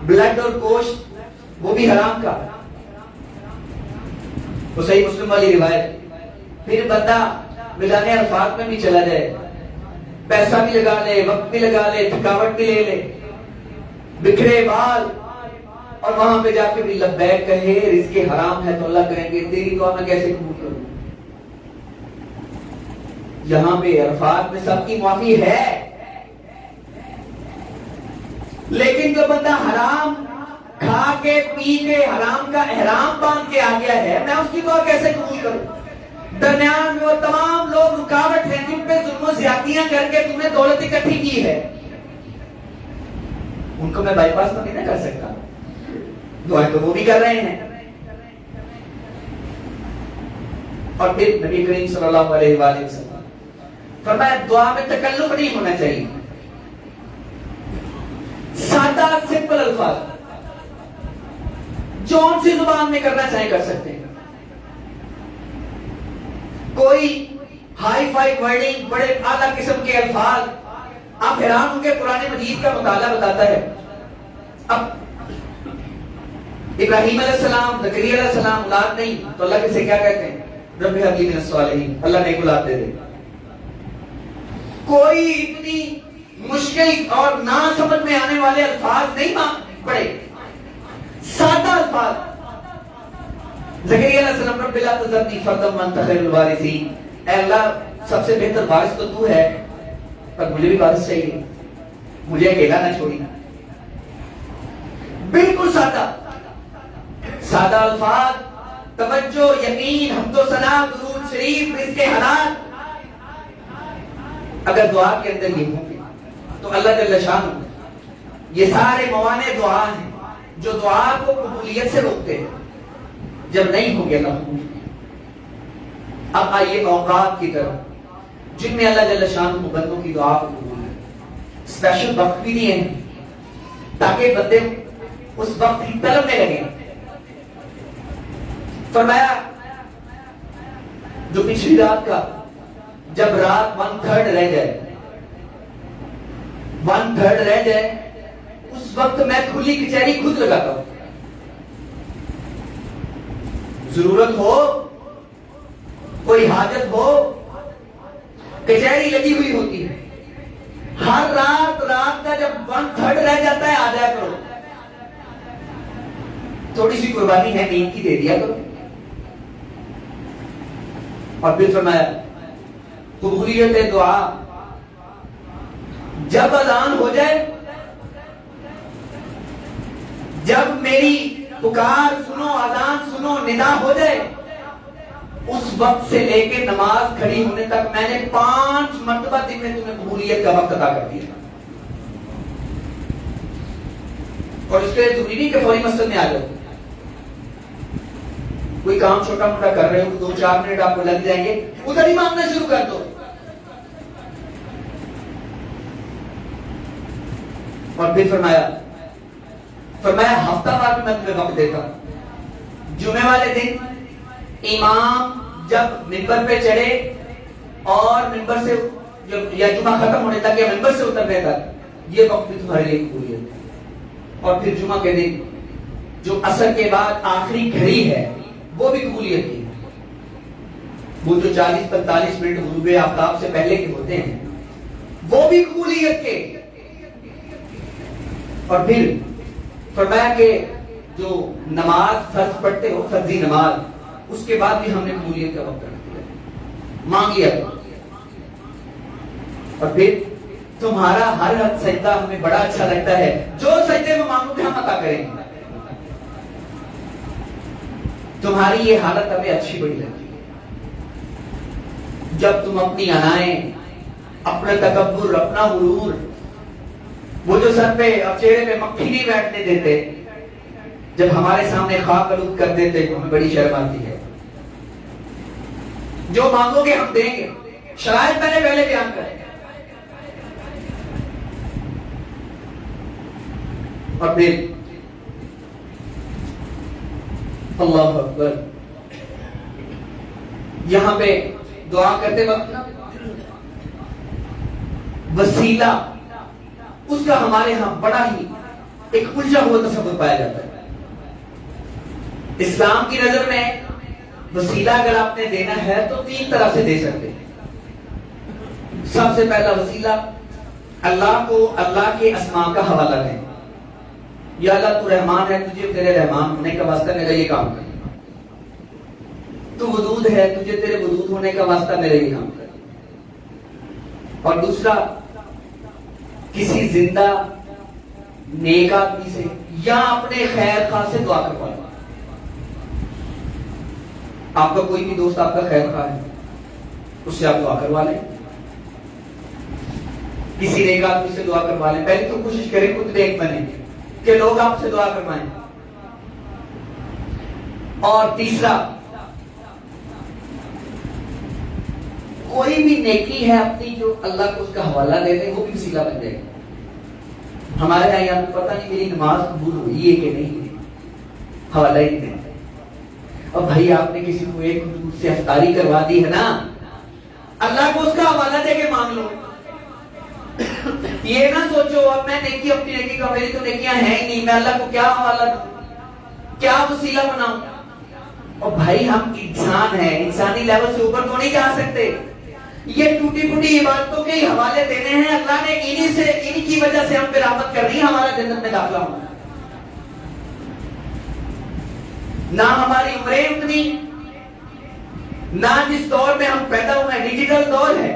بلڈ اور گوشت وہ بھی حرام کا. وہ صحیح مسلم والی روایت. پھر بندہ میدان عرفات میں بھی چلا جائے, پیسہ بھی لگا لے, وقت بھی لگا لے, تھکاوٹ بھی لے لے, بکھرے بال, اور وہاں پہ جا کے بھی لبیک کہے, رزق حرام ہے, تو اللہ کہیں گے تیری دعا میں کیسے قبول کروں. یہاں پہ عرفات میں سب کی معافی ہے, لیکن جو بندہ حرام کھا کے پی کے حرام کا احرام باندھ کے آ گیا ہے, میں اس کی دعا کیسے قبول کروں. درمیان میں وہ تمام لوگ رکاوٹ ہیں جن پہ ظلم و زیادتیاں کر کے تم نے دولت اکٹھی کی ہے, ان کو میں بائی پاس تو نہیں نہ کر سکتا. دعائیں تو وہ بھی کر رہے ہیں. اور پھر نبی کریم صلی اللہ علیہ وآلہ وسلم فرمایا دعا میں تکلف نہیں ہونا چاہیے. سادہ سمپل الفاظ جون سی زبان میں کرنا چاہے کر سکتے ہیں. کوئی ہائی فائی ورڈنگ, بڑے اعلیٰ قسم کے الفاظ, آپ حیران ہوں گے قرآن مجید کا مطالعہ بتاتا ہے. اب ابراہیم علیہ السلام, زکریا علیہ السلام اولاد نہیں تو اللہ کسے کیا کہتے ہیں, رب ہب لی من الصالحین, اللہ نے اولاد دے دے. کوئی اتنی مشکل اور نہ سمجھ میں آنے والے الفاظ نہیں پڑے, سادہ الفاظ. زکریا علیہ السلام رب لا تذرنی فردا وانت خیر الوارثین, اے اللہ سب سے بہتر وارث تو ہے, پر مجھے بھی وارث چاہیے, مجھے اکیلا نہ چھوڑی. بالکل سادہ سادہ الفاظ, توجہ, یقین, حمد و ثنا, درود شریف, رزق حلال. اگر دعا کے اندر یہ ہوں گے تو اللہ جل شانہ یہ سارے موانع دعا ہیں جو دعا کو قبولیت سے روکتے ہیں. جب نہیں ہوں گے اللہ قبول. اب آئیے اوقات کی طرف جن میں اللہ جل شانہ بندوں کی دعا کو قبول ہے. اسپیشل وقت بھی نہیں ہے تاکہ بندے اس وقت کی طلب میں لگیں. فرمایا جو پچھلی رات کا جب رات 1/3 رہ جائے, 1/3 رہ جائے, اس وقت میں کھلی کچہری خود لگاتا ہوں. ضرورت ہو, کوئی حاجت ہو, کچہری لگی ہوئی ہوتی ہے. ہر رات کا جب 1/3 رہ جاتا ہے آ جایا کرو, تھوڑی سی قربانی ہے نیند کی دے دیا کرو. اور پھر فرمایا قبولیت دعا جب اذان ہو جائے, جب میری پکار سنو, اذان سنو, ندا ہو جائے, اس وقت سے لے کے نماز کھڑی ہونے تک میں نے 5 مرتبہ دن میں تمہیں قبولیت کا وقت عطا کر دیا. اور اس کے لیے ضروری نہیں کہ فوری مسجد میں آ جاؤ. کوئی کام چھوٹا موٹا کر رہے ہو 2-4 منٹ آپ کو لگ جائیں گے, ادھر ہی مانگنا شروع کر دو. اور پھر فرمایا ہفتہ وار میں تمہیں وقت دیتا ہوں. جمعے والے دن امام جب منبر پہ چڑھے اور منبر سے یا جمعہ ختم ہونے تک یا منبر سے اترنے تک, یہ وقت بھی تمہارے لیے قبولیت ہے. اور پھر جمعہ کے دن جو عصر کے بعد آخری گھڑی ہے وہ بھی قبولیت کی. وہ جو 40-45 منٹ غروب آفتاب سے پہلے کے ہوتے ہیں وہ بھی قبولیت کے. اور پھر فرمایا کہ جو نماز فرض پڑھتے ہو, فرضی نماز, اس کے بعد بھی ہم نے قبولیت کا وقت رکھ دیا, مانگ لیا. اور پھر تمہارا ہر سجدہ ہمیں بڑا اچھا لگتا ہے, جو سجدے میں مانگو گے ہم عطا کریں گے. تمہاری یہ حالت ہمیں اچھی بڑی لگتی ہے جب تم اپنی انائیں, اپنا تکبر, اپنا غرور, وہ جو سر پہ اور چہرے پہ مکھی نہیں بیٹھنے دیتے, جب ہمارے سامنے خاک آلود کر دیتے تو ہمیں بڑی شرم آتی ہے. جو مانگو گے ہم دیں گے, شرائط میں نے پہلے بیان کرے. اور پھر اللہ اکبر. یہاں پہ دعا کرتے وقت وسیلہ اس کا ہمارے ہاں بڑا ہی ایک الجھا ہوا تصور پایا جاتا ہے. اسلام کی نظر میں وسیلہ اگر آپ نے دینا ہے تو 3 طرح سے دے سکتے ہیں. سب سے پہلا وسیلہ اللہ کو اللہ کے اسماء کا حوالہ دیں. یا اللہ تو رحمان ہے, تجھے تیرے رحمان ہونے کا واسطہ میرا یہ کام کر. تو ودود ہے, تجھے تیرے ودود ہونے کا واسطہ میرا یہ کام کر. اور دوسرا کسی زندہ نیک آدمی سے یا اپنے خیر خواہ سے دعا کروا لو. آپ کا کوئی بھی دوست آپ کا خیر خواہ ہے, اس سے آپ دعا کروا لیں. کسی نیک آدمی سے دعا کروا لیں. پہلے تو کوشش کریں خود نیک بنیں کہ لوگ آپ سے دعا کروائیں. اور تیسرا, کوئی بھی نیکی ہے اپنی جو اللہ کو اس کا حوالہ دے دیں, وہ بھی وسیلہ بن جائے گا. ہمارے یہاں یاد پتہ نہیں میری نماز قبول ہوئی ہے کہ نہیں, حوالہ ہی نہیں. اور بھائی آپ نے کسی کو ایک حضور سے افطاری کروا دی ہے نا, اللہ کو اس کا حوالہ دے کے مانگ لو. یہ نہ سوچو اب میں نیکی اپنی نیکی کا, میری تو نیکیاں ہیں ہی نہیں, میں اللہ کو کیا حوالہ دوں, کیا وسیلہ بناؤں. اور بھائی ہم انسان ہیں, انسانی لیول سے اوپر تو نہیں جا سکتے. یہ ٹوٹی پھوٹی عبادتوں کے حوالے دینے ہیں. اللہ نے انہی کی وجہ سے ہم پہ رحمت کرنی ہے, ہمارا جنت میں داخلہ ہونا. نہ ہماری عمریں اتنی, نہ جس دور میں ہم پیدا ہوئے ہیں ڈیجیٹل دور ہے,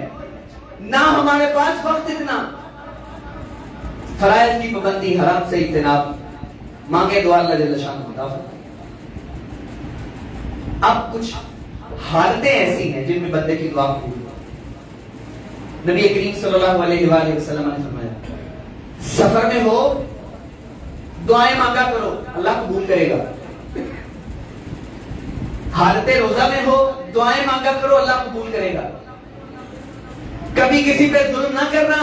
نہ ہمارے پاس وقت اتنا. فرائض کی پابندی, حرام سے اجتناب, مانگے دعا اللہ جل شانہ عطا فرمائے. اب کچھ حالتیں ایسی ہیں جن میں بندے کی دعا قبول ہو. نبی کریم صلی اللہ علیہ وآلہ وسلم نے فرمایا سفر میں ہو دعائیں مانگا کرو, اللہ قبول کرے گا. حالت روزہ میں ہو دعائیں مانگا کرو, اللہ قبول کرے گا. کبھی کسی پہ ظلم نہ کرنا.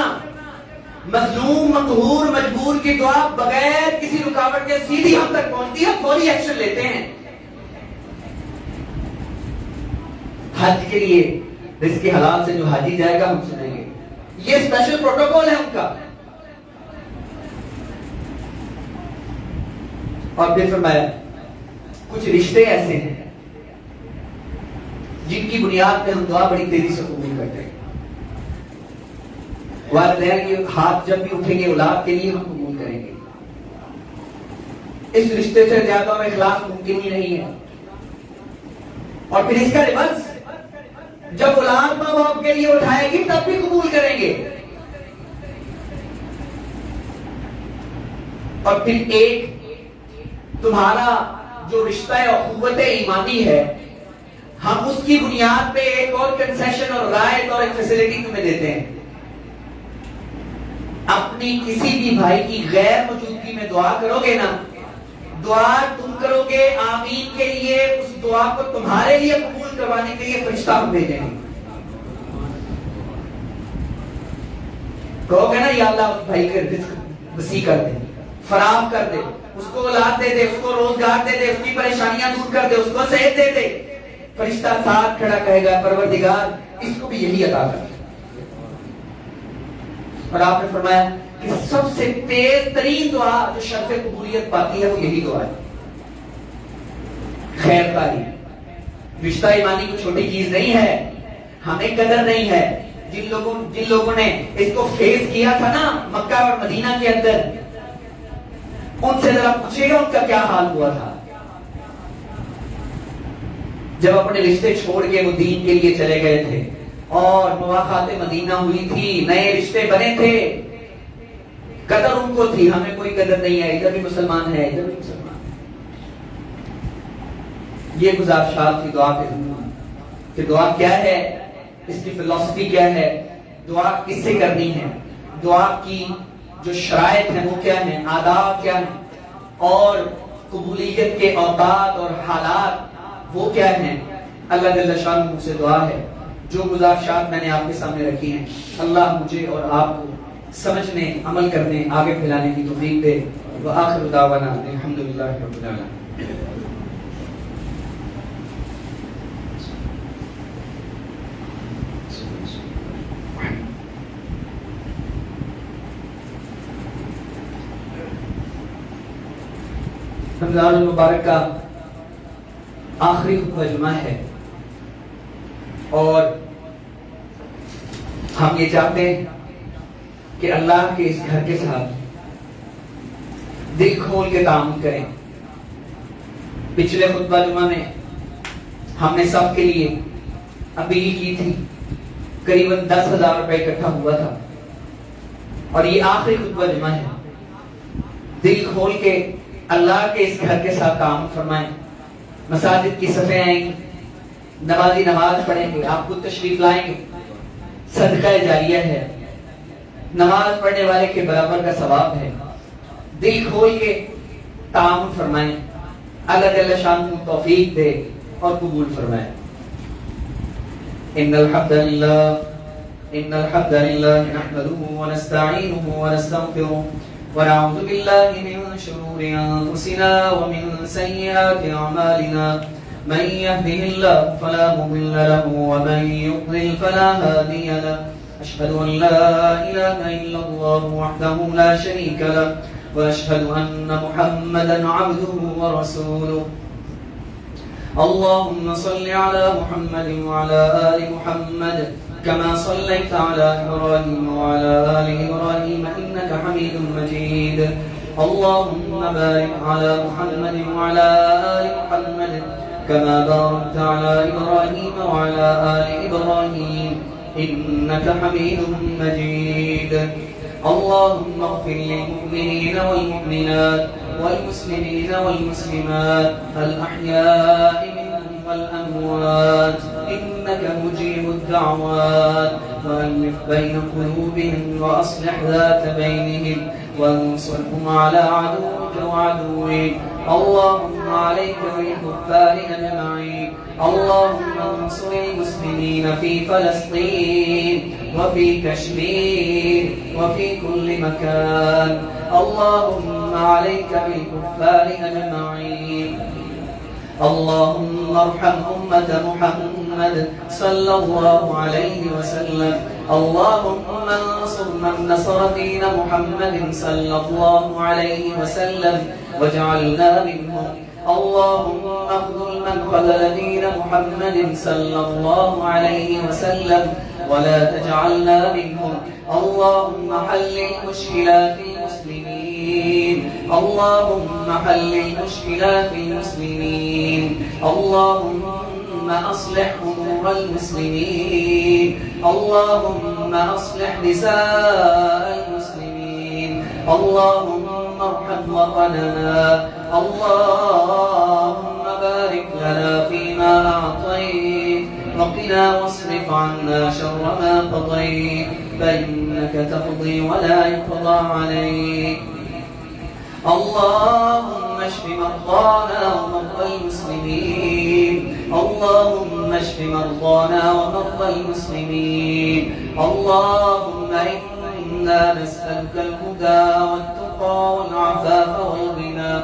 مظلوم, مقہور, مجبور کی دعا بغیر کسی رکاوٹ کے سیدھی ہم تک پہنچتی ہے, فوری ایکشن لیتے ہیں. حج کے لیے رزق حلال سے جو حاجی جائے گا ہم سنیں گے, یہ اسپیشل پروٹوکول ہے ان کا. اور پھر فرمایا کچھ رشتے ایسے ہیں جن کی بنیاد پہ ہم دعا بڑی تیزی سے قبول کرتے ہیں. والدین کے ہاتھ جب بھی اٹھیں گے اولاد کے لیے ہم قبول کریں گے. اس رشتے سے زیادہ اور اخلاص ممکن ہی نہیں ہے. اور پھر اس کا ریورس, جب اولاد ماں باپ کے لیے اٹھائے گی تب بھی قبول کریں گے. اور پھر ایک تمہارا جو رشتہ اخوت ایمانی ہے, ہم اس کی بنیاد پہ ایک اور کنسیشن اور رائٹ اور ایک فیسلٹی تمہیں دیتے ہیں. اپنی کسی بھی بھائی کی غیر موجودگی میں دعا کرو گے نا, دعا تم کرو گے آمین کے لیے, اس دعا کو تمہارے لیے قبول کروانے کے لیے فرشتہ ہم بھیجیں گے. کہو گے نا یا اللہ اس بھائی کا رزق وسیع کر دے, فراہم کر دے, اس کو اولاد دے دے, اس کو روزگار دے دے, اس کی پریشانیاں دور کر دے, اس کو صحت دے دے. فرشتہ ساتھ کھڑا کہے گا پروردگار اس کو بھی یہی عطا کر. اور آپ نے فرمایا کہ سب سے تیز ترین دعا جو شرف قبولیت پاتی ہے وہ یہی دعا ہے, خیر کاری. رشتہ ایمانی کو چھوٹی چیز نہیں ہے, ہمیں قدر نہیں ہے. جن لوگوں نے اس کو فیس کیا تھا نا مکہ اور مدینہ کے اندر, ان سے ذرا پوچھے گا ان کا کیا حال ہوا تھا جب اپنے رشتے چھوڑ کے وہ دین کے لیے چلے گئے تھے اور مواقعات مدینہ ہوئی تھی, نئے رشتے بنے تھے. قدر ان کو تھی, ہمیں کوئی قدر نہیں ہے, ادھر بھی مسلمان ہے ادھر بھی مسلمان. یہ گزارشات کی دعا کے ضمن کہ دعا کیا ہے, اس کی فلسفی کیا ہے, دعا کس سے کرنی ہے, دعا کی جو شرائط ہیں وہ کیا ہیں, آداب کیا ہیں, اور قبولیت کے اوقات اور حالات وہ کیا ہیں. اللہ جل شانہ مجھ سے دعا ہے جو گزارشات میں نے آپ کے سامنے رکھی ہیں, اللہ مجھے اور آپ کو سمجھنے, عمل کرنے, آگے پھیلانے کی توفیق دے. وآخر دعوانا الحمدللہ رب العالمین. رمضان المبارک کا آخری خطبہ جمعہ ہے اور ہم یہ چاہتے ہیں کہ اللہ کے اس گھر کے ساتھ دل کھول کے تعامل کریں. پچھلے خطبہ جمعہ میں ہم نے سب کے لیے اپیل کی تھی، قریباً 10,000 روپے اکٹھا ہوا تھا اور یہ آخری خطبہ جمعہ ہے. دل کھول کے اللہ کے اس گھر کے ساتھ تعامل فرمائیں. مساجد کی صفیں آئیں گی، نمازی نماز پڑھیں گے، آپ خود تشریف لائیں گے، صدقہ جاریہ ہے، نماز پڑھنے والے کے برابر کا ثواب ہے. دل کھول کے تعامل فرمائیں. اللہ جل شانہ توفیق دے اور قبول فرمائے. ان الحمد لله نحمده ونستعينه ونستغفره ونعوذ بالله من شرور انفسنا ومن سيئات اعمالنا. من يهده الله فلا مضل له ومن يضلل فلا هادي له. اشهد ان لا اله الا الله وحده لا شريك له واشهد ان محمدا عبده ورسوله. اللهم صل على محمد وعلى آل محمد كما صليت على إبراهيم وعلى آل إبراهيم إنك حميد مجيد. اللهم بارك على محمد وعلى آل محمد كما باركت على إبراهيم وعلى آل إبراهيم إنك حميد مجيد. اللهم اغفر للمؤمنين والمؤمنات والمسلمين والمسلمات الأحياء منهم والأموات إنك مجيب الدعوات. وألف بين قلوبهم وأصلح ذات بينهم وانصرهم على عدوك وعدوهم. اللهم عليك بالكفار أجمعين. اللهم انصر المسلمين في فلسطين وفي كشمير وفي كل مكان. اللهم عليك بالكفار أجمعين. اللهم ارحم أمة محمد صلى الله عليه وسلم. اللهم انصر من نصر دين محمد صلى الله عليه وسلم واجعلنا منهم. اللهم اخذل من خذل دين محمد صلى الله عليه وسلم ولا تجعلنا منهم. اللهم حل مشكلات المسلمين. اللهم حل مشكلات المسلمين. اللهم أصلح أمور المسلمين. اللهم أصلح نساء المسلمين. اللهم ارحم وطننا. اللهم بارك لنا فيما أعطيت وقنا واصرف عنا شر ما قضيت فإنك تقضي ولا يقضى عليك. اللهم اشف مرضانا ومرضى المسلمين. اللهم اشف مرضانا ومرضى المسلمين. اللهم إنا نسألك الهدى والتقى والعفاف والغنى.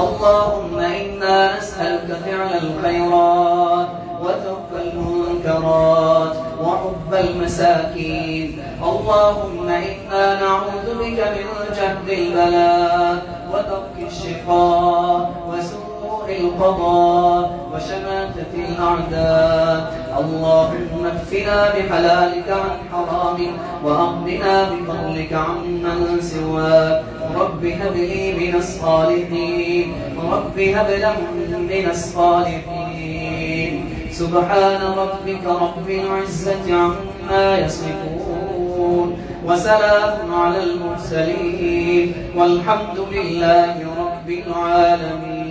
اللهم إنا نسألك فعل الخيرات وترك المنكرات وحب المساكين. اللهم إنا نعوذ بك من جهد البلاء وترك الشقاء وسوء القضاء وشماتة الأعداء. اللهم اكفنا بحلالك عن حرامك وأغننا بفضلك عمن سواك. رب هب لي من الصالحين. رب هب لهم من الصالحين. سبحان ربك رب العزة عما يصفون وسلام على المرسلين والحمد لله رب العالمين.